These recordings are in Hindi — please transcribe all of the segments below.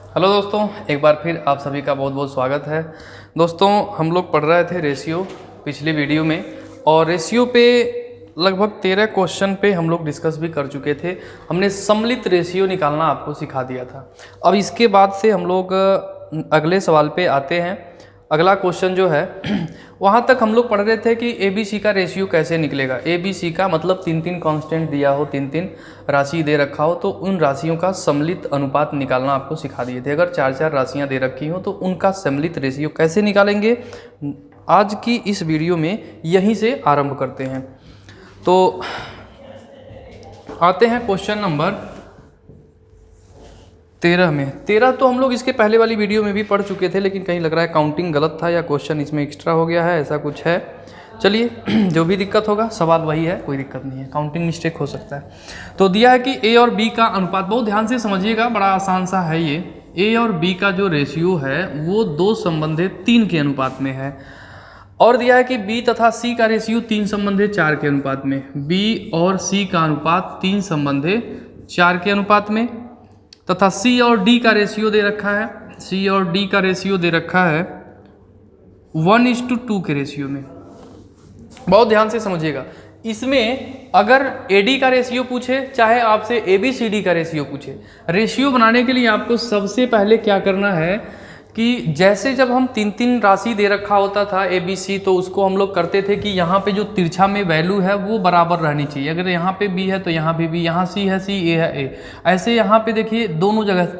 हेलो दोस्तों, एक बार फिर आप सभी का बहुत बहुत स्वागत है। दोस्तों, हम लोग पढ़ रहे थे रेशियो पिछली वीडियो में, और रेशियो पे लगभग 13 क्वेश्चन पे हम लोग डिस्कस भी कर चुके थे। हमने सम्मिलित रेशियो निकालना आपको सिखा दिया था। अब इसके बाद से हम लोग अगले सवाल पे आते हैं। अगला क्वेश्चन जो है वहाँ तक हम लोग पढ़ रहे थे कि ABC का रेशियो कैसे निकलेगा। ABC का मतलब 3 कांस्टेंट दिया हो, 3 राशि दे रखा हो, तो उन राशियों का सम्मिलित अनुपात निकालना आपको सिखा दिए थे। अगर 4 राशियाँ दे रखी हो तो उनका सम्मिलित रेशियो कैसे निकालेंगे, आज की इस वीडियो में यहीं से आरंभ करते हैं। तो आते हैं क्वेश्चन नंबर 13 में। 13 तो हम लोग इसके पहले वाली वीडियो में भी पढ़ चुके थे, लेकिन कहीं लग रहा है काउंटिंग गलत था या क्वेश्चन इसमें एक्स्ट्रा हो गया है, ऐसा कुछ है। चलिए, जो भी दिक्कत होगा, सवाल वही है, कोई दिक्कत नहीं है, काउंटिंग मिस्टेक हो सकता है। तो दिया है कि A और B का अनुपात, बहुत ध्यान से समझिएगा, बड़ा आसान सा है ये। A और B का जो रेशियो है वो 2 संबंधित 3 के अनुपात में है। और दिया है कि B तथा C का रेशियो 3 संबंधित 4 के अनुपात में। B और C का अनुपात 3 संबंधित 4 के अनुपात में, तथा C और D का रेशियो दे रखा है। C और D का रेशियो दे रखा है 1:2 के रेशियो में। बहुत ध्यान से समझिएगा। इसमें अगर AD का रेशियो पूछे, चाहे आपसे ABCD का रेशियो पूछे, रेशियो बनाने के लिए आपको सबसे पहले क्या करना है कि जैसे जब हम 3 राशि दे रखा होता था ABC, तो उसको हम लोग करते थे कि यहाँ पे जो तिरछा में वैल्यू है वो बराबर रहनी चाहिए। अगर यहाँ पे B है तो यहाँ पे B, यहाँ C है C, A है A, ऐसे यहाँ पे देखिए दोनों जगह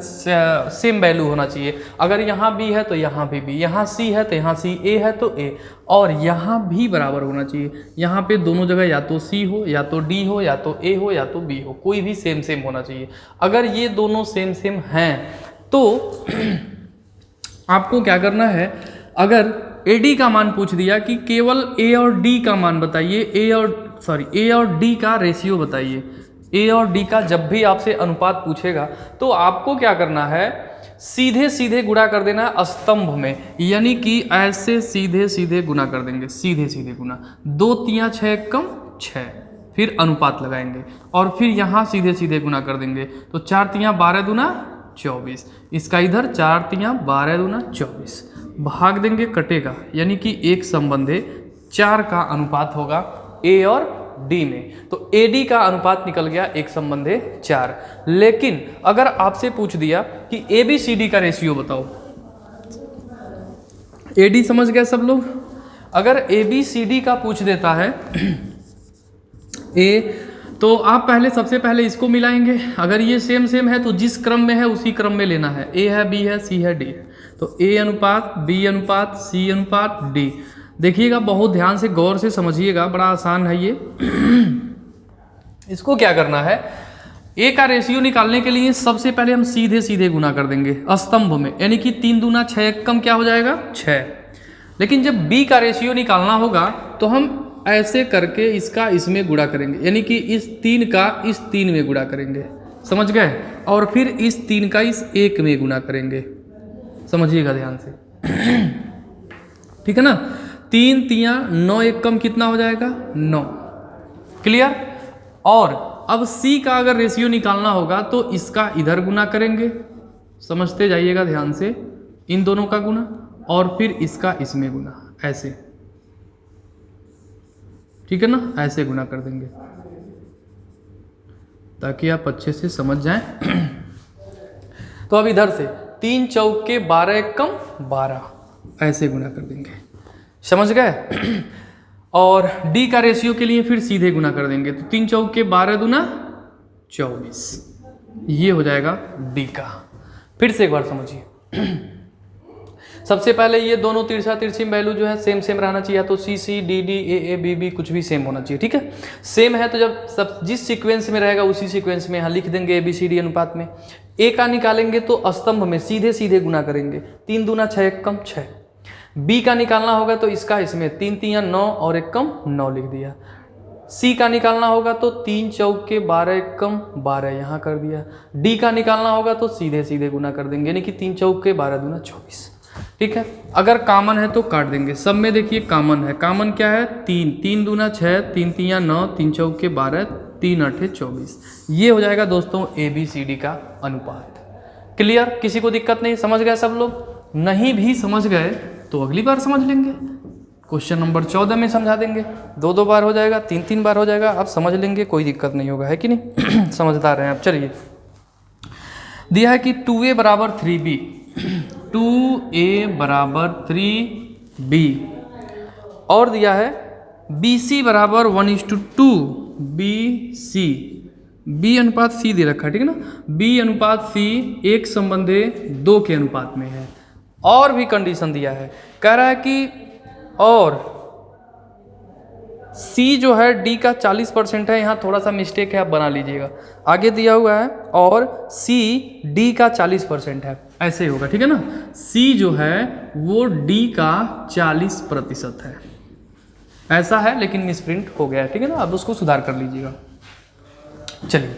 सेम वैल्यू होना चाहिए। अगर यहाँ B है तो यहाँ भी B, यहाँ C है तो यहाँ C, A है तो A, और यहाँ भी बराबर होना चाहिए। यहाँ पे दोनों जगह या तो C हो, या तो D हो, या तो A हो, या तो B हो, कोई भी सेम सेम होना चाहिए। अगर ये दोनों सेम सेम हैं तो आपको क्या करना है, अगर AD का मान पूछ दिया कि केवल A और D का मान बताइए, A और D का रेशियो बताइए। A और D का जब भी आपसे अनुपात पूछेगा तो आपको क्या करना है, सीधे सीधे गुणा कर देना है स्तंभ में, यानी कि ऐसे सीधे सीधे गुणा कर देंगे, सीधे सीधे गुणा। 2 तियां 6 कम 6, फिर अनुपात लगाएंगे और फिर यहाँ सीधे सीधे गुणा कर देंगे। तो 4 तियां 12 दूना 24, इसका इधर 4 तियां 12 दूना 24, भाग देंगे, कटेगा, यानी कि एक संबंधे 4 का अनुपात होगा A और D में। तो AD का अनुपात निकल गया एक संबंधे 4। लेकिन अगर आपसे पूछ दिया कि ABCD का रेशियो बताओ, AD समझ गए सब लोग। अगर ABCD का पूछ देता है A, तो आप सबसे पहले इसको मिलाएंगे। अगर ये सेम सेम है तो जिस क्रम में है उसी क्रम में लेना है। A है, B है, C है, D है, तो A अनुपात B अनुपात C अनुपात D। देखिएगा, बहुत ध्यान से गौर से समझिएगा, बड़ा आसान है ये। इसको क्या करना है, A का रेशियो निकालने के लिए सबसे पहले हम सीधे सीधे गुना कर देंगे स्तंभ में, यानी कि 3 दूना 6 कम क्या हो जाएगा 6। लेकिन जब B का रेशियो निकालना होगा तो हम ऐसे करके इसका इसमें गुणा करेंगे, यानी कि इस 3 का इस 3 में गुणा करेंगे, समझ गए, और फिर इस 3 का इस 1 में गुणा करेंगे। समझिएगा ध्यान से, ठीक है ना। 3 तियां 9, 1 कम कितना हो जाएगा 9, क्लियर। और अब C का अगर रेशियो निकालना होगा तो इसका इधर गुना करेंगे, समझते जाइएगा ध्यान से, इन दोनों का गुना, और फिर इसका इसमें गुना, ऐसे, ठीक है ना, ऐसे गुना कर देंगे ताकि आप अच्छे से समझ जाएं। तो अब इधर से 3 चौके 12 1 कम 12, ऐसे गुना कर देंगे, समझ गए। और D का रेशियो के लिए फिर सीधे गुना कर देंगे, तो 3 चौके 12 दूना 24, ये हो जाएगा D का। फिर से एक बार समझिए। सबसे पहले ये दोनों तिरछा तिरछी वैल्यू जो है सेम सेम रहना चाहिए, तो C C D D A A B B कुछ भी सेम होना चाहिए, ठीक है। सेम है तो जब सब जिस सीक्वेंस में रहेगा उसी सीक्वेंस में यहाँ लिख देंगे ABCD अनुपात में। A का निकालेंगे तो स्तंभ में सीधे सीधे गुना करेंगे, 3 दूना 6 1 कम 6। B का निकालना होगा तो इसका इसमें 3 तियां 9 और 1 कम 9 लिख दिया। C का निकालना होगा तो 3 चौके 12 1 कम 12 यहाँ कर दिया। D का निकालना होगा तो सीधे सीधे गुना कर देंगे, यानी कि 3 चौके 12 दूना 24, ठीक है। अगर कॉमन है तो काट देंगे, सब में देखिए कॉमन है। कॉमन क्या है 3, 3 दूना 6, 3 तियां 9, 3 चौके 12, 3 8 24। ये हो जाएगा दोस्तों ABCD का अनुपात। क्लियर? किसी को दिक्कत नहीं? समझ गए सब लोग? नहीं भी समझ गए तो अगली बार समझ लेंगे, क्वेश्चन नंबर 14 में समझा देंगे। 2 बार हो जाएगा, 3 बार हो जाएगा, आप समझ लेंगे, कोई दिक्कत नहीं होगा, है कि नहीं? समझदार हैं आप। चलिए, दिया है कि 2A बराबर 3B, 2A बराबर 3B, और दिया है BC बराबर 1:2, BC, B अनुपात C दे रखा है, ठीक है ना? B अनुपात C 1:2 के अनुपात में है। और भी कंडीशन दिया है, कह रहा है कि और C जो है D का 40% है, यहाँ थोड़ा सा मिस्टेक है, आप बना लीजिएगा। आगे दिया हुआ है और C D का 40% है, ऐसे ही होगा, ठीक है ना? C जो है वो D का 40% है, ऐसा है, लेकिन मिसप्रिंट हो गया है, ठीक है ना? अब उसको सुधार कर लीजिएगा। चलिए,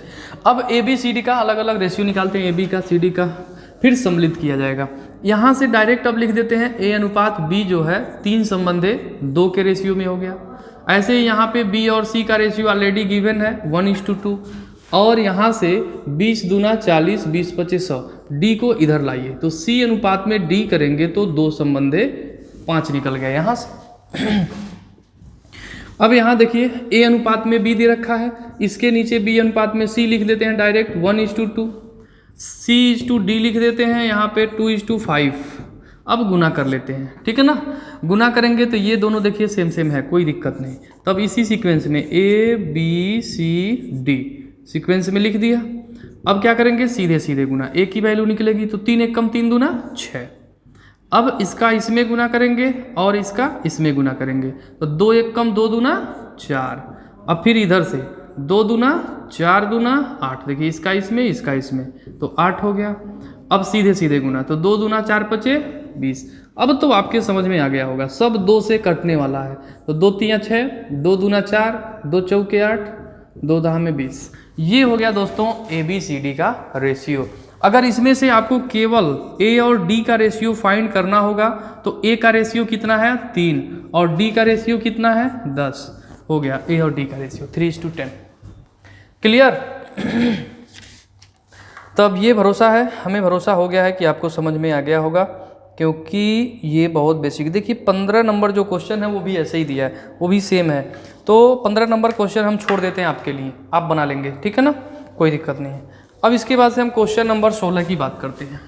अब ABCD का अलग अलग रेशियो निकालते हैं, AB का, CD का, फिर सम्मिलित किया जाएगा। यहाँ से डायरेक्ट अब लिख देते हैं A अनुपात B जो है 3:2 के रेशियो में हो गया। ऐसे ही यहाँ पे B और C का रेशियो ऑलरेडी गिवन है 1:2, और यहाँ से 20 दूना 40, 20 25 100, D को इधर लाइए तो C अनुपात में D करेंगे तो 2:5 निकल गया यहाँ से। अब यहाँ देखिए A अनुपात में B दे रखा है, इसके नीचे B अनुपात में C लिख देते हैं डायरेक्ट 1:2, C/D लिख देते हैं यहाँ पे 2:5। अब गुना कर लेते हैं, ठीक है ना? गुना करेंगे तो ये दोनों देखिए सेम सेम है, कोई दिक्कत नहीं। तब इसी सीक्वेंस में ABCD सीक्वेंस में लिख दिया। अब क्या करेंगे? सीधे सीधे गुना, एक ही वैल्यू निकलेगी तो 3 1 कम 3 दूना 6। अब इसका इसमें गुना करेंगे और इसका इसमें गुना करेंगे तो 2 1 कम 2 दूना 4। अब फिर इधर से 2 दूना 4 दूना 8, देखिए इसका इसमें तो 8 हो गया। अब सीधे सीधे गुना तो 2 दूना 4 5 20। अब तो आपके समझ में आ गया होगा, सब 2 से कटने वाला है तो 2 3 6, 2 दूना 4, 2 चौके 8, 2 दहा में 20। ये हो गया दोस्तों ABCD का रेशियो। अगर इसमें से आपको केवल A और D का रेशियो फाइंड करना होगा तो A का रेशियो कितना है? 3, और D का रेशियो कितना है? 10। हो गया A और D का रेशियो 3:10। क्लियर? तब ये भरोसा है, हमें भरोसा हो गया है कि आपको समझ में आ गया होगा, क्योंकि ये बहुत बेसिक। देखिए 15 नंबर जो क्वेश्चन है वो भी ऐसे ही दिया है, वो भी सेम है। तो 15 नंबर क्वेश्चन हम छोड़ देते हैं आपके लिए, आप बना लेंगे, ठीक है ना? कोई दिक्कत नहीं है। अब इसके बाद से हम क्वेश्चन नंबर 16 की बात करते हैं।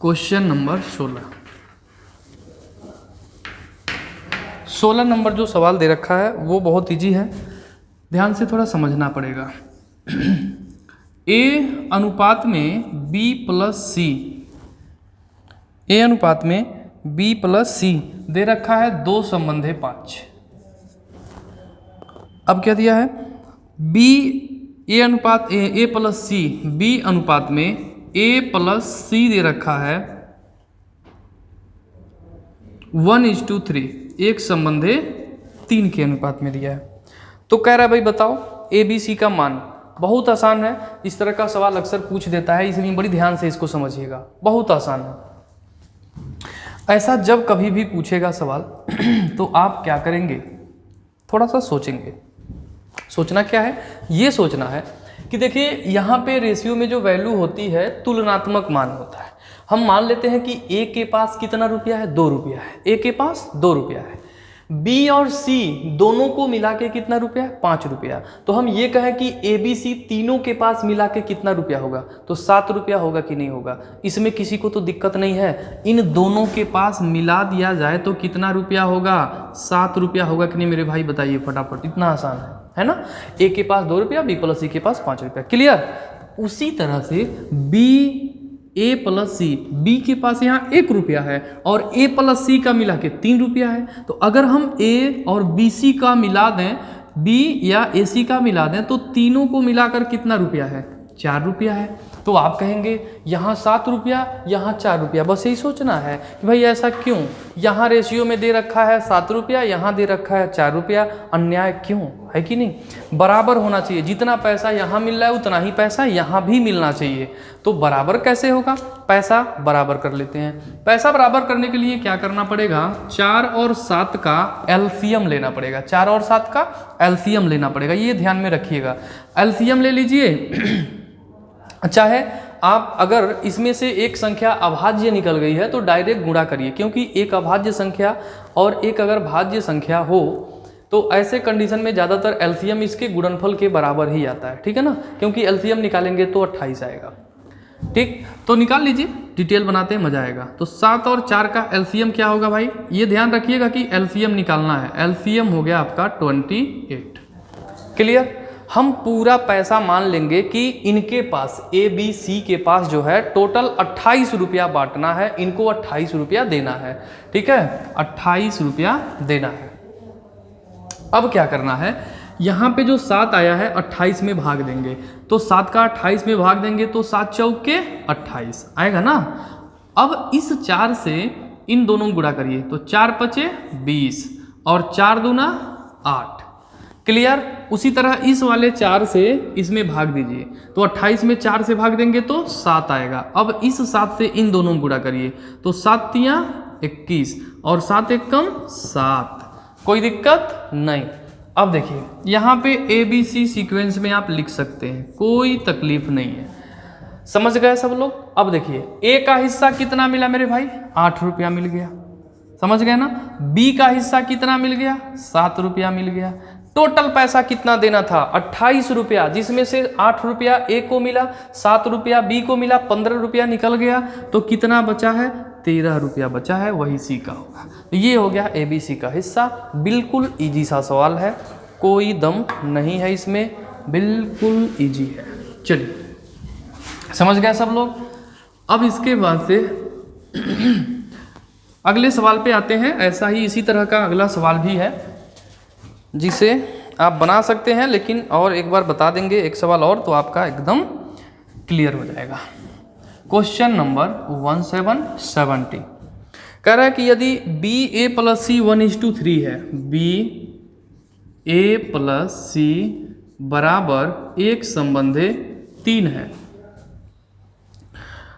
क्वेश्चन नंबर 16 नंबर जो सवाल दे रखा है वो बहुत ईजी है, ध्यान से थोड़ा समझना पड़ेगा। A अनुपात में B प्लस C, A अनुपात में B प्लस C दे रखा है 2:5। अब क्या दिया है? A अनुपात A प्लस C, B अनुपात में A प्लस C दे रखा है 1:3, 1:3 के अनुपात में दिया है। तो कह रहा है भाई बताओ ABC का मान। बहुत आसान है, इस तरह का सवाल अक्सर पूछ देता है, इसलिए बड़ी ध्यान से इसको समझिएगा, बहुत आसान है। ऐसा जब कभी भी पूछेगा सवाल तो आप क्या करेंगे? थोड़ा सा सोचेंगे। सोचना क्या है? ये सोचना है कि देखिए यहाँ पे रेशियो में जो वैल्यू होती है तुलनात्मक मान होता है। हम मान लेते हैं कि A के पास कितना रुपया है? 2 रुपया है। A के पास 2 रुपया है। B और C दोनों को मिला के कितना रुपया है? 5 रुपया। तो हम ये कहें कि ABC तीनों के पास मिला के कितना रुपया होगा? तो 7 रुपया होगा कि नहीं होगा? इसमें किसी को तो दिक्कत नहीं है। इन दोनों के पास मिला दिया जाए तो कितना रुपया होगा? 7 रुपया होगा कि नहीं मेरे भाई? बताइए फटाफट, इतना आसान है ना? A के पास 2 रुपया, B प्लस C के पास 5 रुपया। क्लियर? उसी तरह से A प्लस C, B के पास यहाँ 1 रुपया है और A प्लस C का मिला के 3 रुपया है। तो अगर हम A और BC का मिला दें, B या AC का मिला दें, तो तीनों को मिलाकर कितना रुपया है? 4 रुपया है। तो आप कहेंगे यहाँ 7 रुपया, यहाँ 4 रुपया। बस यही सोचना है कि भाई ऐसा क्यों? यहाँ रेशियो में दे रखा है 7 रुपया, यहाँ दे रखा है 4 रुपया, अन्याय क्यों है कि नहीं? बराबर होना चाहिए, जितना पैसा यहाँ मिल रहा है उतना ही पैसा यहाँ भी मिलना चाहिए। तो बराबर कैसे होगा? पैसा बराबर कर लेते हैं। पैसा बराबर करने के लिए क्या करना पड़ेगा? 4 और 7 का एलसीएम लेना पड़ेगा। 4 और 7 का एलसीएम लेना पड़ेगा, ये ध्यान में रखिएगा। एलसीएम ले लीजिए। चाहे आप अगर इसमें से एक संख्या अभाज्य निकल गई है तो डायरेक्ट गुणा करिए, क्योंकि एक अभाज्य संख्या और एक अगर भाज्य संख्या हो तो ऐसे कंडीशन में ज़्यादातर एलसीएम इसके गुणनफल के बराबर ही आता है, ठीक है ना, क्योंकि एलसीएम निकालेंगे तो 28 आएगा। ठीक, तो निकाल लीजिए, डिटेल बनाते हैं, मजा आएगा। तो 7 और 4 का एलसीएम क्या होगा भाई? ये ध्यान रखिएगा कि एलसीएम निकालना है। एलसीएम हो गया आपका 28। क्लियर? हम पूरा पैसा मान लेंगे कि इनके पास ए बी सी के पास जो है टोटल 28 रुपया बांटना है, इनको 28 रुपया देना है, ठीक है, 28 रुपया देना है। अब क्या करना है? यहाँ पे जो 7 आया है 28 में भाग देंगे, तो 7 का 28 में भाग देंगे तो 7 चौके 28 आएगा ना। अब इस 4 से इन दोनों गुणा करिए, तो 4 पचे 20 और 4 दूना 8। क्लियर? उसी तरह इस वाले 4 से इसमें भाग दीजिए, तो 28 में 4 से भाग देंगे तो 7 आएगा। अब इस 7 से इन दोनों गुणा करिए, तो 7 तियां 21 और 7 एक कम 7। कोई दिक्कत नहीं। अब देखिए यहाँ पे ए बी सी सीक्वेंस में आप लिख सकते हैं, कोई तकलीफ नहीं है। समझ गए सब लोग? अब देखिए ए का हिस्सा कितना मिला मेरे भाई? 8 रुपया मिल गया, समझ गए ना। बी का हिस्सा कितना मिल गया? 7 रुपया मिल गया। टोटल पैसा कितना देना था? 28 रुपया, जिसमें से 8 रुपया ए को मिला, 7 रुपया बी को मिला, 15 रुपया निकल गया। तो कितना बचा है? 13 रुपया बचा है, वही सी का होगा। ये हो गया ए बी सी का हिस्सा। बिल्कुल इजी सा सवाल है, कोई दम नहीं है इसमें, बिल्कुल इजी है। चलिए, समझ गए सब लोग? अब इसके बाद से अगले सवाल पे आते हैं। ऐसा ही इसी तरह का अगला सवाल भी है जिसे आप बना सकते हैं, लेकिन और एक बार बता देंगे एक सवाल और, तो आपका एकदम क्लियर हो जाएगा। क्वेश्चन नंबर 1770 कह रहा है कि यदि बी ए प्लस सी 1:3 है, बी ए प्लस सी बराबर एक संबंधे 3 है,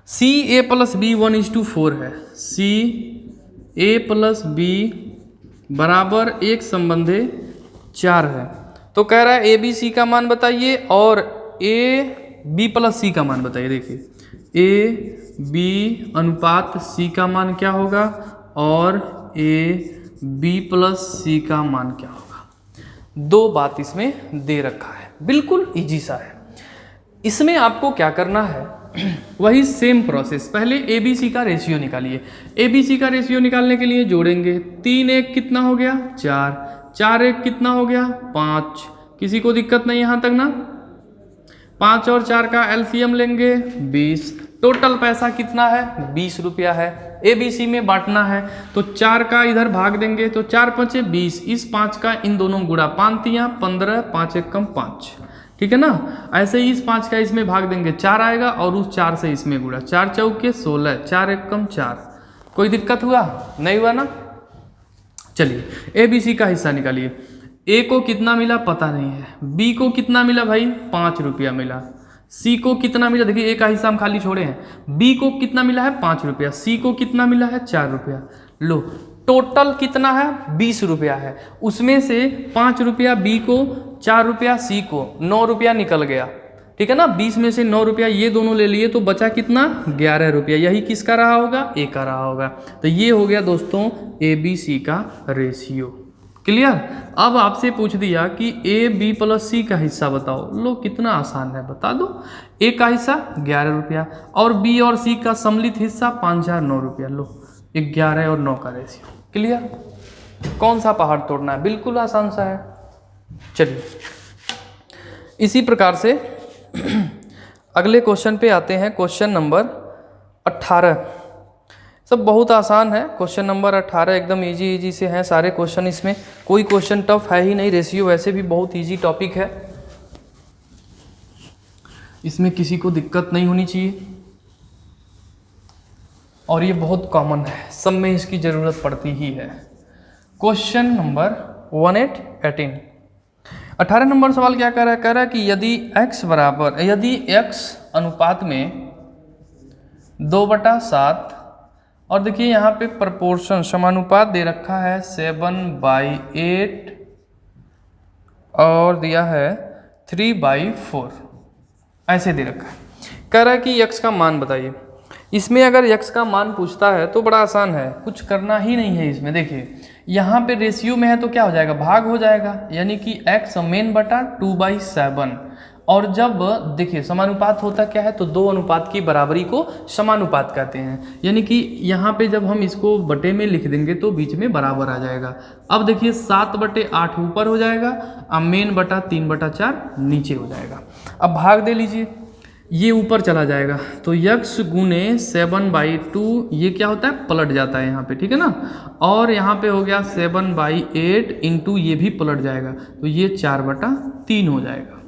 सी ए प्लस बी 1:4 है, सी ए प्लस बी बराबर एक संबंधे 4 है, तो कह रहा है ए बी सी का मान बताइए और ए बी प्लस सी का मान बताइए। देखिए ए बी अनुपात सी का मान क्या होगा और ए बी प्लस सी का मान क्या होगा। दो बात इसमें दे रखा है, बिल्कुल इजी सा है। इसमें आपको क्या करना है, वही सेम प्रोसेस। पहले ए बी सी का रेशियो निकालिए। ए बी सी का रेशियो निकालने के लिए जोड़ेंगे, 3 1 कितना हो गया? 4, 4 1 कितना हो गया? 5। किसी को दिक्कत नहीं यहाँ तक ना? 5 और 4 का एलसीएम लेंगे 20। टोटल पैसा कितना है? 20 रुपया है। ए बी सी में बांटना है, तो 4 का इधर भाग देंगे, तो 4 5 20, इस 5 का इन दोनों गुणा, 5 तियां 15, 5 1 कम 5, ठीक है ना। ऐसे ही इस 5 का इसमें भाग देंगे, 4 आएगा और उस 4 से इसमें गुणा, 4 चौके 16, 4 1 कम 4। कोई दिक्कत हुआ? नहीं हुआ ना। चलिए ए बी सी का हिस्सा निकालिए। ए को कितना मिला पता नहीं है, बी को कितना मिला भाई? 5 रुपया मिला। सी को कितना मिला? देखिए ए का हिस्सा हम खाली छोड़े हैं। बी को कितना मिला है? 5 रुपया। सी को कितना मिला है? 4 रुपया। लो टोटल कितना है? 20 रुपया है। उसमें से 5 रुपया बी को, 4 रुपया सी को, 9 रुपया निकल गया, ठीक है ना। 20 में से 9 रुपया ये दोनों ले लिए, तो बचा कितना? 11 रुपया। यही किसका रहा होगा? ए का रहा होगा। तो ये हो गया दोस्तों ए बी सी का रेशियो। क्लियर? अब आपसे पूछ दिया कि ए बी प्लस सी का हिस्सा बताओ। लो कितना आसान है, बता दो। ए का हिस्सा 11 रुपया और बी और सी का सम्मिलित हिस्सा 5009 रुपया। लो 11 और 9 का रेशियो। क्लियर? कौन सा पहाड़ तोड़ना है, बिल्कुल आसान सा है। चलिए इसी प्रकार से अगले क्वेश्चन पे आते हैं। क्वेश्चन नंबर 18 सब बहुत आसान है। क्वेश्चन नंबर 18 एकदम इजी से हैं सारे क्वेश्चन, इसमें कोई क्वेश्चन टफ है ही नहीं। रेशियो वैसे भी बहुत इजी टॉपिक है, इसमें किसी को दिक्कत नहीं होनी चाहिए। और ये बहुत कॉमन है, सब में इसकी ज़रूरत पड़ती ही है। क्वेश्चन नंबर 18 18 नंबर सवाल क्या कह रहा है कि यदि x अनुपात में 2/7 और देखिए यहाँ पे प्रपोर्शन समानुपात दे रखा है 7/8 और दिया है 3/4, ऐसे दे रखा है। कह रहा है कि x का मान बताइए। इसमें अगर x का मान पूछता है तो बड़ा आसान है, कुछ करना ही नहीं है इसमें। देखिए यहाँ पे रेशियो में है तो क्या हो जाएगा, भाग हो जाएगा, यानी कि x मेन बटा 2/7। और जब देखिए समानुपात होता क्या है, तो दो अनुपात की बराबरी को समानुपात कहते हैं, यानी कि यहाँ पे जब हम इसको बटे में लिख देंगे तो बीच में बराबर आ जाएगा। अब देखिए 7/8 ऊपर हो जाएगा, अब मेन बटा 3/4 नीचे हो जाएगा। अब भाग दे लीजिए, ये ऊपर चला जाएगा तो x गुने 7/2 ये क्या होता है, पलट जाता है यहाँ पे, ठीक है ना। और यहाँ पे हो गया 7/8 इंटू ये भी पलट जाएगा तो ये 4/3 हो जाएगा।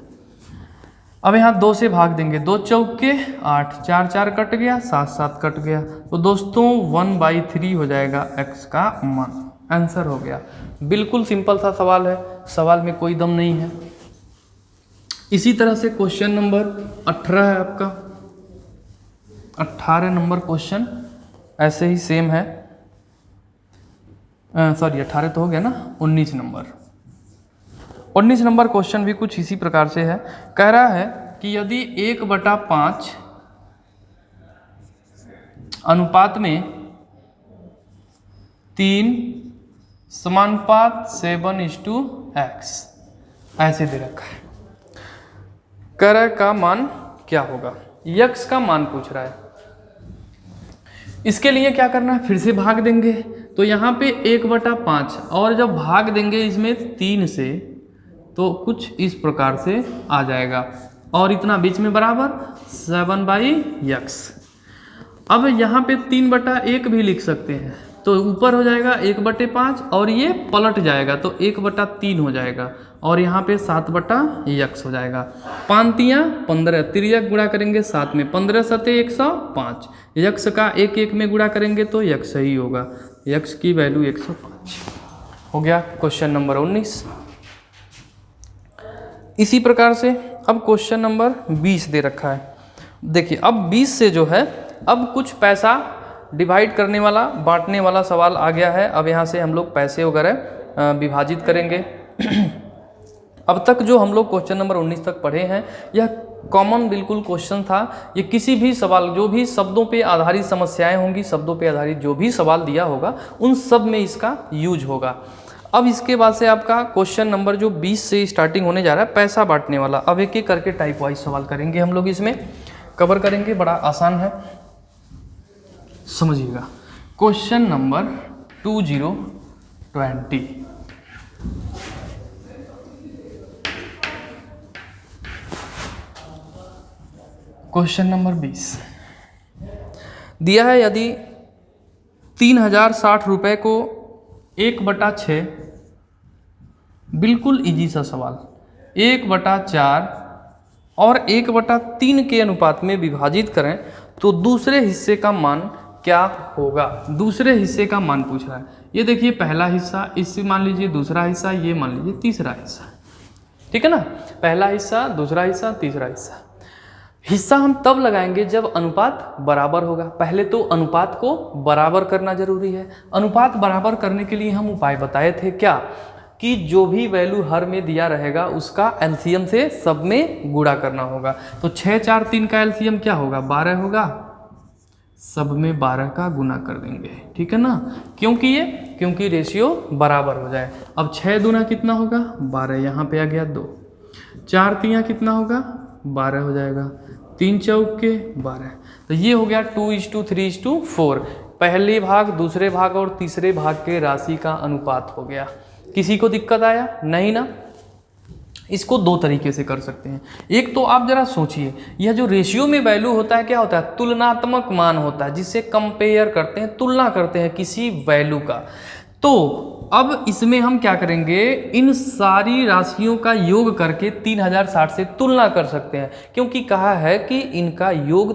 अब यहाँ 2 से भाग देंगे, 2 चौके 8, 4 4 कट गया, 7 7 कट गया, तो दोस्तों 1/3 हो जाएगा x का मान। आंसर हो गया। बिल्कुल सिंपल सा सवाल है, सवाल में कोई दम नहीं है। इसी तरह से क्वेश्चन नंबर 18 है आपका, 18 नंबर क्वेश्चन ऐसे ही सेम है, सॉरी 18 तो हो गया ना, 19 नंबर क्वेश्चन भी कुछ इसी प्रकार से है। कह रहा है कि यदि 1/5 अनुपात में 3 समानुपात 7:x ऐसे दे रखा है। कह रहा है का मान क्या होगा, x का मान पूछ रहा है। इसके लिए क्या करना है, फिर से भाग देंगे, तो यहाँ पे 1/5 और जब भाग देंगे इसमें 3 से तो कुछ इस प्रकार से आ जाएगा, और इतना बीच में बराबर 7/x। अब यहाँ पे 3/1 भी लिख सकते हैं, तो ऊपर हो जाएगा 1/5 और ये पलट जाएगा तो 1/3 हो जाएगा, और यहाँ पे 7/x हो जाएगा। 5 × 15, तिर्यक गुणा करेंगे 7 में, 15 × 105, x का 1 1 में गुणा करेंगे तो x ही होगा, x की वैल्यू 105 हो गया। Question number 19। इसी प्रकार से अब क्वेश्चन नंबर 20 दे रखा है। देखिए अब 20 से जो है अब कुछ पैसा डिवाइड करने वाला, बांटने वाला सवाल आ गया है। अब यहाँ से हम लोग पैसे वगैरह विभाजित करेंगे। अब तक जो हम लोग क्वेश्चन नंबर 19 तक पढ़े हैं यह कॉमन बिल्कुल क्वेश्चन था। ये किसी भी सवाल, जो भी शब्दों पे आधारित समस्याएं होंगी, शब्दों पे आधारित जो भी सवाल दिया होगा उन सब में इसका यूज होगा। अब इसके बाद से आपका क्वेश्चन नंबर जो 20 से स्टार्टिंग होने जा रहा है, पैसा बांटने वाला। अब एक एक करके टाइप वाइज सवाल करेंगे, हम लोग इसमें कवर करेंगे, बड़ा आसान है, समझिएगा। Question number 2020। क्वेश्चन नंबर 20 दिया है, यदि 3060 रुपये को 1/6, बिल्कुल इजी सा सवाल, 1/4 और 1/3 के अनुपात में विभाजित करें तो दूसरे हिस्से का मान क्या होगा। दूसरे हिस्से का मान पूछ रहा है। ये देखिए पहला हिस्सा, इससे मान लीजिए दूसरा हिस्सा, ये मान लीजिए तीसरा हिस्सा, ठीक है ना। पहला हिस्सा, दूसरा हिस्सा, तीसरा हिस्सा। हिस्सा हम तब लगाएंगे जब अनुपात बराबर होगा। पहले तो अनुपात को बराबर करना जरूरी है। अनुपात बराबर करने के लिए हम उपाय बताए थे क्या, कि जो भी वैल्यू हर में दिया रहेगा उसका एलसीएम से सब में गुणा करना होगा। तो 6 4 3 का एलसीएम क्या होगा, 12 होगा, सब में 12 का गुना कर देंगे, ठीक है ना। क्योंकि रेशियो बराबर हो जाए। अब 6 दूना कितना होगा, 12, यहाँ पे आ गया 2, 4 तिया कितना होगा, 12 हो जाएगा, 3 चौके 12। तो ये हो गया 2:3:4, पहले भाग, दूसरे भाग और तीसरे भाग के राशि का अनुपात हो गया। किसी को दिक्कत आया नहीं ना। इसको दो तरीके से कर सकते हैं। एक तो आप जरा सोचिए, यह जो रेशियो में वैल्यू होता है क्या होता है, तुलनात्मक मान होता है, जिससे कंपेयर करते हैं, तुलना करते हैं किसी वैल्यू का। तो अब इसमें हम क्या करेंगे, इन सारी राशियों का योग करके 3060 से तुलना कर सकते हैं, क्योंकि कहा है कि इनका योग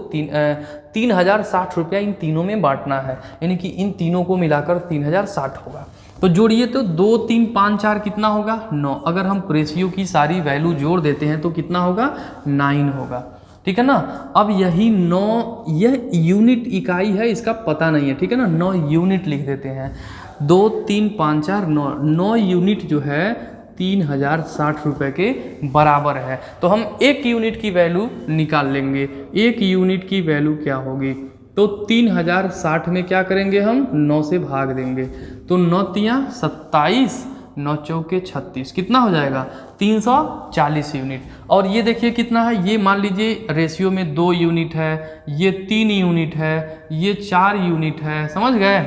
3060 रुपया इन तीनों में बांटना है, यानी कि इन तीनों को मिलाकर 3060 होगा। तो जोड़िए तो 2 3 5 4 कितना होगा 9। अगर हम रेशियो की सारी वैल्यू जोड़ देते हैं तो कितना होगा 9 होगा, ठीक है ना। अब यही 9, यह यूनिट इकाई है, इसका पता नहीं है, ठीक है ना। 9 यूनिट लिख देते हैं, 2 3 5 4 9 यूनिट जो है 3060 रुपये के बराबर है। तो हम एक यूनिट की वैल्यू निकाल लेंगे। एक यूनिट की वैल्यू क्या होगी, तो 3060 में क्या करेंगे हम 9 से भाग देंगे, तो 9 तियाँ 27, 9 चौके 36, कितना हो जाएगा 340 यूनिट। और ये देखिए कितना है, ये मान लीजिए रेशियो में 2 यूनिट है, ये 3 यूनिट है, ये 4 यूनिट है, समझ गए।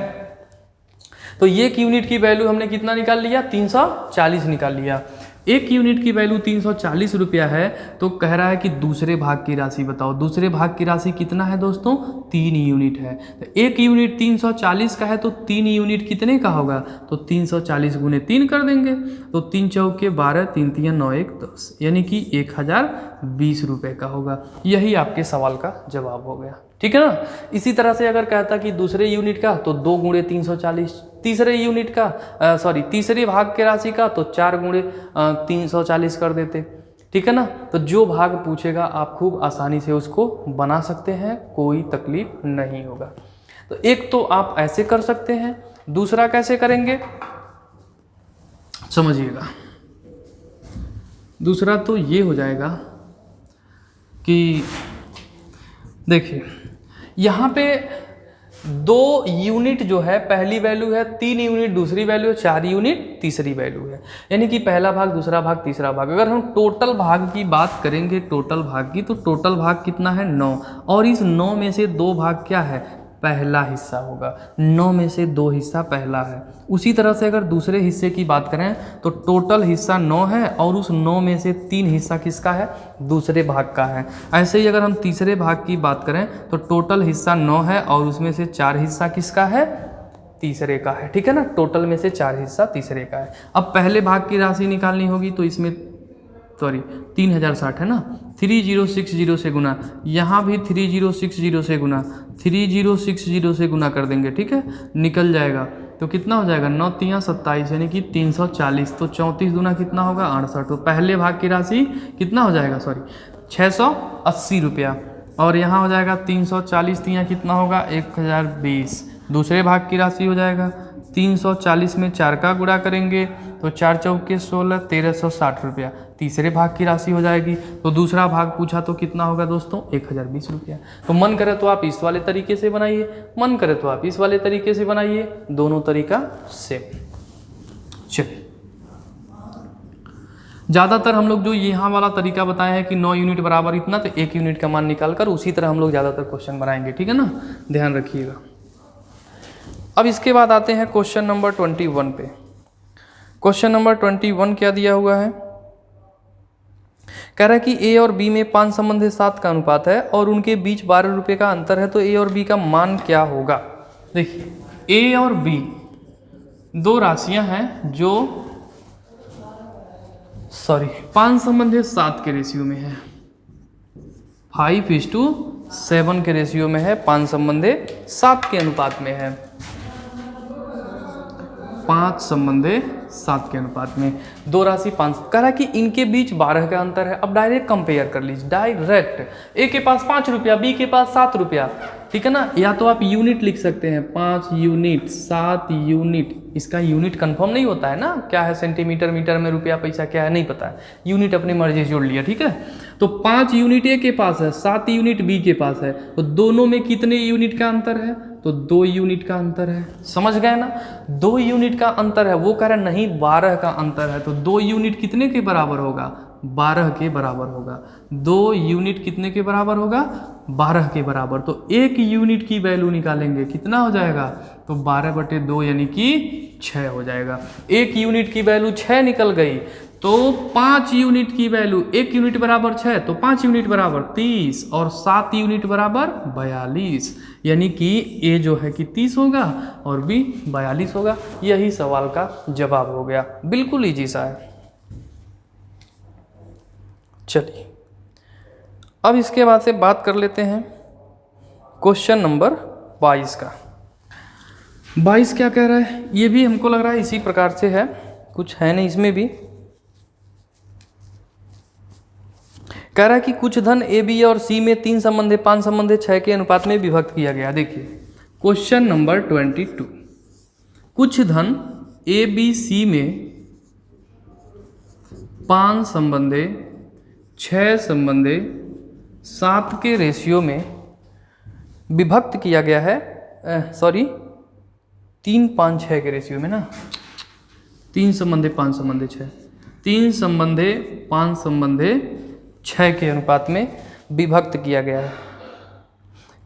तो एक यूनिट की वैल्यू हमने कितना निकाल लिया 340 निकाल लिया। एक यूनिट की वैल्यू 340 रुपया है, तो कह रहा है कि दूसरे भाग की राशि बताओ। दूसरे भाग की राशि कितना है दोस्तों 3 यूनिट है। तो एक यूनिट 340 का है, तो 3 यूनिट कितने का होगा, तो 340 गुने 3 कर देंगे, तो 3 चौके 12, 3 तियाँ 9 1 10, यानी कि 1020 रुपये का होगा। यही आपके सवाल का जवाब हो गया, ठीक है ना। इसी तरह से अगर कहता कि दूसरे यूनिट का, तो 2 गुणे 340, तीसरे यूनिट का तीसरे भाग के राशि का, तो 4 गुणे 340 कर देते, ठीक है ना। तो जो भाग पूछेगा आप खूब आसानी से उसको बना सकते हैं, कोई तकलीफ नहीं होगा। तो एक तो आप ऐसे कर सकते हैं, दूसरा कैसे करेंगे समझिएगा। दूसरा तो ये हो जाएगा कि देखिए यहाँ पे 2 यूनिट जो है पहली वैल्यू है, 3 यूनिट दूसरी वैल्यू है, 4 यूनिट तीसरी वैल्यू है, यानी कि पहला भाग, दूसरा भाग, तीसरा भाग। अगर हम टोटल भाग की बात करेंगे, टोटल भाग की, तो टोटल भाग कितना है 9, और इस 9 में से 2 भाग क्या है पहला हिस्सा होगा। 9 में से 2 हिस्सा पहला है। उसी तरह से अगर दूसरे हिस्से की बात करें तो टोटल हिस्सा 9 है, और उस 9 में से 3 हिस्सा किसका है दूसरे भाग का है। ऐसे ही अगर हम तीसरे भाग की बात करें तो टोटल हिस्सा 9 है, और उसमें से 4 हिस्सा किसका है तीसरे का है, ठीक है ना। टोटल में से 4 हिस्सा तीसरे का है। अब पहले भाग की राशि निकालनी होगी, तो इसमें 3060 है ना, 3060 से गुना, यहाँ भी 3060 से गुना, 3060 से गुना कर देंगे, ठीक है, निकल जाएगा। तो कितना हो जाएगा 9 तियाँ 27, यानी कि 340, तो 34 गुना कितना होगा 68। तो पहले भाग की राशि कितना हो जाएगा 680 रुपया, और यहाँ हो जाएगा 340 तियाँ कितना होगा 1020। दूसरे भाग की राशि हो जाएगा 340 में 4 का गुणा करेंगे, तो 4 चौके 16, 1360 रुपया तीसरे भाग की राशि हो जाएगी। तो दूसरा भाग पूछा तो कितना होगा दोस्तों 1020 रुपया। तो मन करे तो आप इस वाले तरीके से बनाइए, मन करे तो आप इस वाले तरीके से बनाइए, दोनों तरीका सेम। चलिए, ज़्यादातर हम लोग जो यहाँ वाला तरीका बताए हैं कि 9 यूनिट बराबर इतना, तो 1 यूनिट का मान निकाल कर उसी तरह हम लोग ज़्यादातर क्वेश्चन बनाएंगे, ठीक है ना, ध्यान रखिएगा। अब इसके बाद आते हैं क्वेश्चन नंबर 21 पे। क्वेश्चन नंबर 21 क्या दिया हुआ है, कह रहा है कि ए और बी में 5 संबंधित 7 का अनुपात है और उनके बीच 12 रुपये का अंतर है, तो ए और बी का मान क्या होगा। देखिए, ए और बी 2 राशियां हैं जो 5 संबंधित 7 के रेशियो में है, 5:7 के रेशियो में है, 5 संबंधित 7 के अनुपात में है, 5 संबंधित 7 के अनुपात में 2 राशि 5। कह रहा है कि इनके बीच 12 का अंतर है। अब डायरेक्ट कंपेयर कर लीजिए, डायरेक्ट। ए के पास 5 रुपया, बी के पास 7 रुपया, ठीक है ना। या तो आप यूनिट लिख सकते हैं, 5 यूनिट 7 यूनिट। इसका यूनिट कंफर्म नहीं होता है ना, क्या है सेंटीमीटर, मीटर में, रुपया, पैसा क्या है नहीं पता है, यूनिट अपनी मर्जी से जोड़ लिया, ठीक है। तो 5 यूनिट ए के पास है, 7 यूनिट बी के पास है, तो दोनों में कितने यूनिट का अंतर है, तो 2 यूनिट का अंतर है। समझ गए ना, 2 यूनिट का अंतर है। वो कह रहा नहीं 12 का अंतर है, तो 2 यूनिट कितने के बराबर होगा 12 के बराबर होगा। 2 यूनिट कितने के बराबर होगा 12 के बराबर। तो 1 यूनिट की वैल्यू निकालेंगे, कितना हो जाएगा, तो 12/2 यानी कि 6 हो जाएगा। 1 यूनिट की वैल्यू 6 निकल गई, तो 5 यूनिट की वैल्यू, 1 यूनिट बराबर 6, तो 5 यूनिट बराबर 30 और 7 यूनिट बराबर 42, यानी कि ए जो है कि 30 होगा और बी 42 होगा। यही सवाल का जवाब हो गया, बिल्कुल इजी सा है। चलिए अब इसके बाद से बात कर लेते हैं क्वेश्चन नंबर 22 का। 22 क्या कह रहा है, ये भी हमको लग रहा है इसी प्रकार से है, कुछ है नहीं इसमें भी। कह रहा है कि कुछ धन ए बी और सी में 3 संबंधे 5 संबंधे 6 के अनुपात में विभक्त किया गया। देखिए क्वेश्चन नंबर 22, कुछ धन ए बी सी में 5 संबंधे 6 संबंधे 7 के रेशियो में विभक्त किया गया है, 3 5 6 के रेशियो में ना, 3 संबंधे 5 संबंधे 6, 3 संबंधे 5 संबंधे 6 के अनुपात में विभक्त किया गया है।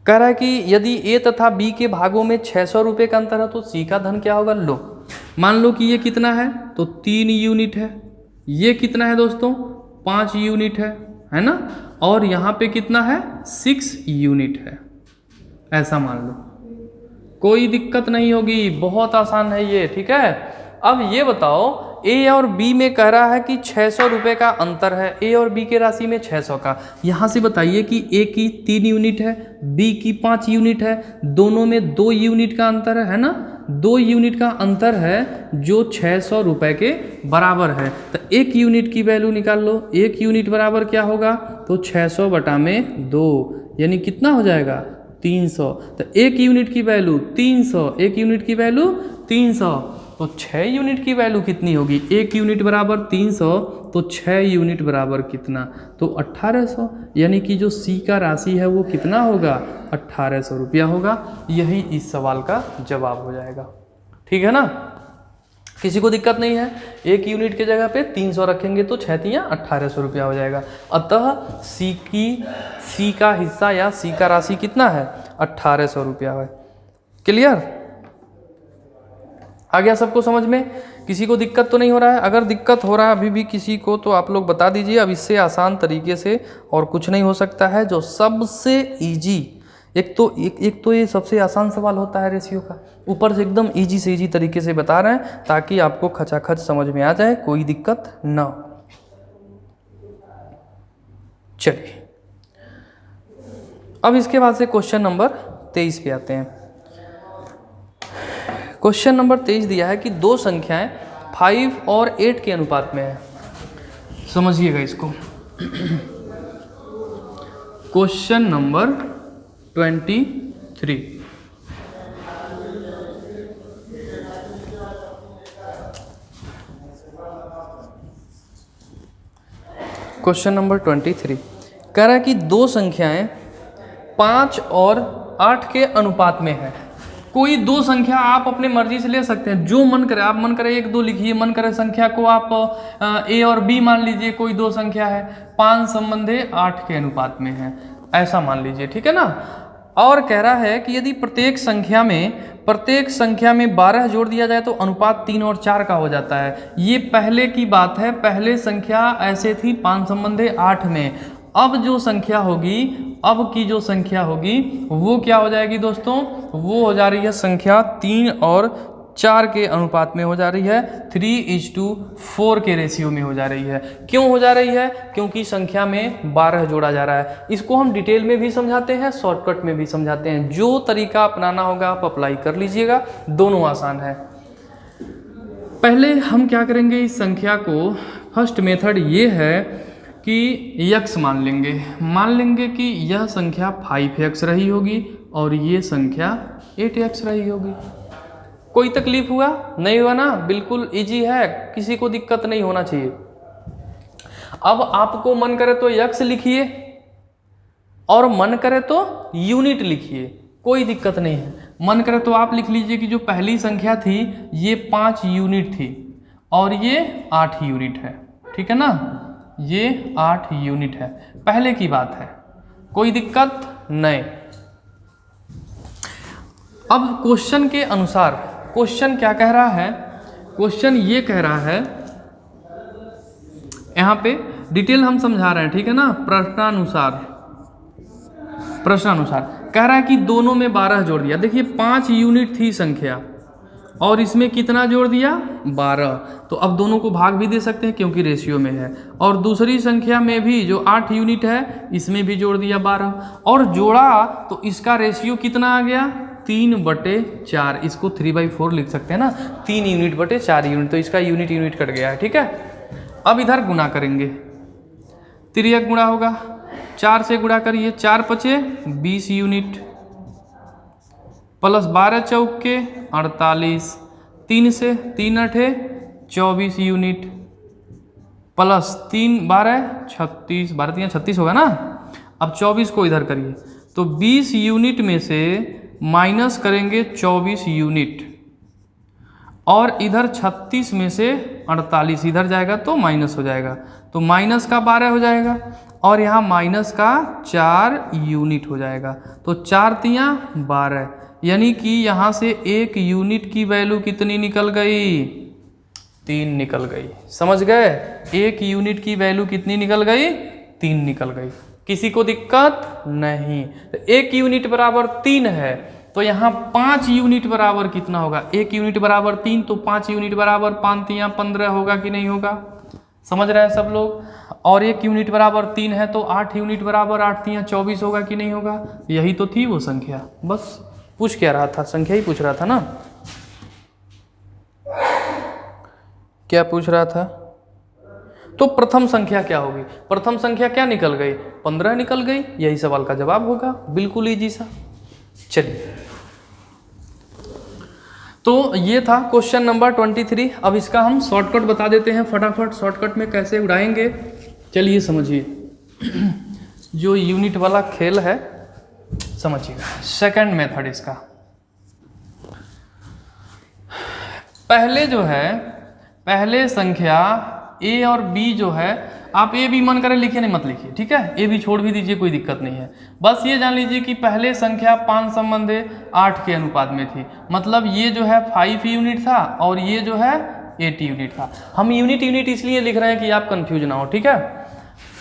कह रहा है कि यदि ए तथा बी के भागों में 600 रुपये का अंतर है तो सी का धन क्या होगा। लो मान लो कि ये कितना है तो 3 यूनिट है, ये कितना है दोस्तों 5 यूनिट है ना, और यहाँ पे कितना है 6 यूनिट है, ऐसा मान लो, कोई दिक्कत नहीं होगी, बहुत आसान है ये, ठीक है। अब ये बताओ ए और बी में कह रहा है कि 600 रुपये का अंतर है, ए और बी के राशि में 600 का। यहाँ से बताइए कि ए की 3 यूनिट है, बी की 5 यूनिट है, दोनों में 2 यूनिट का अंतर है ना, 2 यूनिट का अंतर है जो 600 रुपये के बराबर है। तो 1 यूनिट की वैल्यू निकाल लो, 1 यूनिट बराबर क्या होगा तो 600 बटा में 2, यानी कितना हो जाएगा 300। तो 1 यूनिट की वैल्यू 300, 1 यूनिट की वैल्यू 300, तो 6 यूनिट की वैल्यू कितनी होगी, 1 यूनिट बराबर 300 तो 6 यूनिट बराबर कितना तो 1800, यानी कि जो सी का राशि है वो कितना होगा 1800 रुपया होगा। यही इस सवाल का जवाब हो जाएगा, ठीक है ना, किसी को दिक्कत नहीं है। 1 यूनिट के जगह पे 300 रखेंगे तो 6 तियां 1800 रुपया हो जाएगा। अतः सी का हिस्सा या सी का राशि कितना है 1800 रुपया है। क्लियर, आ गया सबको समझ में, किसी को दिक्कत तो नहीं हो रहा है। अगर दिक्कत हो रहा है अभी भी किसी को तो आप लोग बता दीजिए। अब इससे आसान तरीके से और कुछ नहीं हो सकता है, जो सबसे इजी, एक तो ये सबसे आसान सवाल होता है रेशियो का, ऊपर से एकदम इजी से इजी तरीके से बता रहे हैं ताकि आपको खचाखच समझ में आ जाए, कोई दिक्कत ना हो। चलिए अब इसके बाद से क्वेश्चन नंबर 23 पे आते हैं। क्वेश्चन नंबर 23 दिया है कि 2 संख्याएं 5 और 8 के अनुपात में है। समझिएगा इसको। क्वेश्चन नंबर 23, क्वेश्चन नंबर 23 कह रहा है कि 2 संख्याएं 5 और 8 के अनुपात में है। कोई 2 संख्या आप अपने मर्जी से ले सकते हैं, जो मन करे, आप मन करे 1 2 लिखिए, मन करे संख्या को आप ए और बी मान लीजिए। कोई 2 संख्या है 5 संबंधे 8 के अनुपात में है, ऐसा मान लीजिए, ठीक है ना। और कह रहा है कि यदि प्रत्येक संख्या में 12 जोड़ दिया जाए तो अनुपात 3 और 4 का हो जाता है। ये पहले की बात है, पहले संख्या ऐसे थी 5 संबंधे 8 में। अब जो संख्या होगी, अब की जो संख्या होगी वो क्या हो जाएगी दोस्तों, वो हो जा रही है संख्या 3 और 4 के अनुपात में हो जा रही है, 3:4 के रेशियो में हो जा रही है। क्यों हो जा रही है, क्योंकि संख्या में 12 जोड़ा जा रहा है। इसको हम डिटेल में भी समझाते हैं, शॉर्टकट में भी समझाते हैं, जो तरीका अपनाना होगा आप अप्लाई कर लीजिएगा, दोनों आसान है। पहले हम क्या करेंगे, इस संख्या को, फर्स्ट मेथड ये है कि x मान लेंगे कि यह संख्या 5x रही होगी और ये संख्या 8x रही होगी। कोई तकलीफ हुआ नहीं हुआ ना, बिल्कुल इजी है, किसी को दिक्कत नहीं होना चाहिए। अब आपको मन करे तो x लिखिए और मन करे तो यूनिट लिखिए, कोई दिक्कत नहीं है। मन करे तो आप लिख लीजिए कि जो पहली संख्या थी ये 5 यूनिट थी और ये 8 यूनिट है, ठीक है ना, ये 8 यूनिट है, पहले की बात है, कोई दिक्कत नहीं। अब क्वेश्चन के अनुसार, क्वेश्चन क्या कह रहा है, क्वेश्चन ये कह रहा है यहाँ पे डिटेल हम समझा रहे हैं, ठीक है ना। प्रश्नानुसार कह रहा है कि दोनों में 12 जोड़ दिया। देखिए 5 यूनिट थी संख्या और इसमें कितना जोड़ दिया 12, तो अब दोनों को भाग भी दे सकते हैं क्योंकि रेशियो में है। और दूसरी संख्या में भी जो 8 यूनिट है इसमें भी जोड़ दिया 12 और जोड़ा, तो इसका रेशियो कितना आ गया 3/4। इसको 3/4 लिख सकते हैं ना, 3 यूनिट बटे 4 यूनिट, तो इसका यूनिट कट गया है, ठीक है। अब इधर गुणा करेंगे, तिर्यक गुणा होगा, 4 से गुणा करिए, 4 पचे 20 यूनिट प्लस 12 चौके 48, 3 से 3 अठे 24 यूनिट प्लस 3 12 36, 12 3 36 होगा ना। अब 24 को इधर करिए, तो 20 यूनिट में से माइनस करेंगे 24 यूनिट और इधर 36 में से 48 इधर जाएगा तो माइनस हो जाएगा, तो माइनस का 12 हो जाएगा और यहाँ माइनस का 4 यूनिट हो जाएगा, तो 4 तियाँ 12, यानी कि यहाँ से 1 यूनिट की वैल्यू कितनी निकल गई 3 निकल गई। समझ गए, 1 यूनिट की वैल्यू कितनी निकल गई 3 निकल गई। किसी को दिक्कत नहीं। तो 1 यूनिट बराबर 3 है, तो यहाँ 5 यूनिट बराबर कितना होगा, 1 यूनिट बराबर 3, तो 5 यूनिट बराबर 5 तियाँ 15 होगा कि नहीं होगा। समझ रहे हैं सब लोग। और 1 यूनिट बराबर 3 है तो 8 यूनिट बराबर 8 तियाँ 24 होगा कि नहीं होगा। यही तो थी वो संख्या। बस पूछ क्या रहा था, संख्या ही पूछ रहा था ना। क्या पूछ रहा था, तो प्रथम संख्या क्या होगी, प्रथम संख्या क्या निकल गई 15 निकल गई। यही सवाल का जवाब होगा, बिल्कुल इजी सा। चलिए, तो ये था क्वेश्चन नंबर 23। अब इसका हम शॉर्टकट बता देते हैं फटाफट, शॉर्टकट में कैसे उड़ाएंगे। चलिए समझिए, जो यूनिट वाला खेल है समझिएगा। सेकंड मेथड इसका, पहले जो है, पहले संख्या a और b जो है, आप a भी मन करे लिखिए, नहीं मत लिखिए, ठीक है, a भी छोड़ भी दीजिए, कोई दिक्कत नहीं है। बस ये जान लीजिए कि पहले संख्या 5 संबंधे 8 के अनुपात में थी, मतलब ये जो है 5 यूनिट था और ये जो है 8 यूनिट था। हम यूनिट इसलिए लिख रहे हैं कि आप कंफ्यूज ना हो, ठीक है।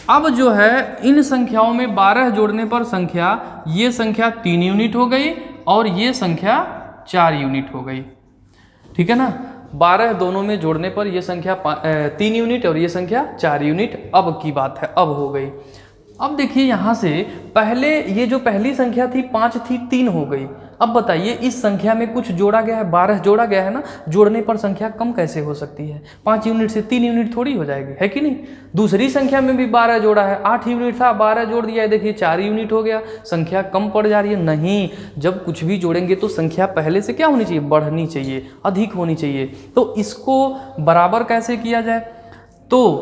अब जो है इन संख्याओं में 12 जोड़ने पर संख्या, ये संख्या 3 यूनिट हो गई और ये संख्या 4 यूनिट हो गई, ठीक है ना। 12 दोनों में जोड़ने पर ये संख्या 3 यूनिट और ये संख्या 4 यूनिट अब की बात है, अब हो गई। अब देखिए यहाँ से पहले ये जो पहली संख्या थी 5 थी, 3 हो गई। अब बताइए इस संख्या में कुछ जोड़ा गया है, 12 जोड़ा गया है ना, जोड़ने पर संख्या कम कैसे हो सकती है। 5 यूनिट से 3 यूनिट थोड़ी हो जाएगी, है कि नहीं। दूसरी संख्या में भी 12 जोड़ा है, 8 यूनिट था, 12 जोड़ दिया है, देखिए 4 यूनिट हो गया, संख्या कम पड़ जा रही है। नहीं, जब कुछ भी जोड़ेंगे तो संख्या पहले से क्या होनी चाहिए, बढ़नी चाहिए, अधिक होनी चाहिए। तो इसको बराबर कैसे किया जाए, तो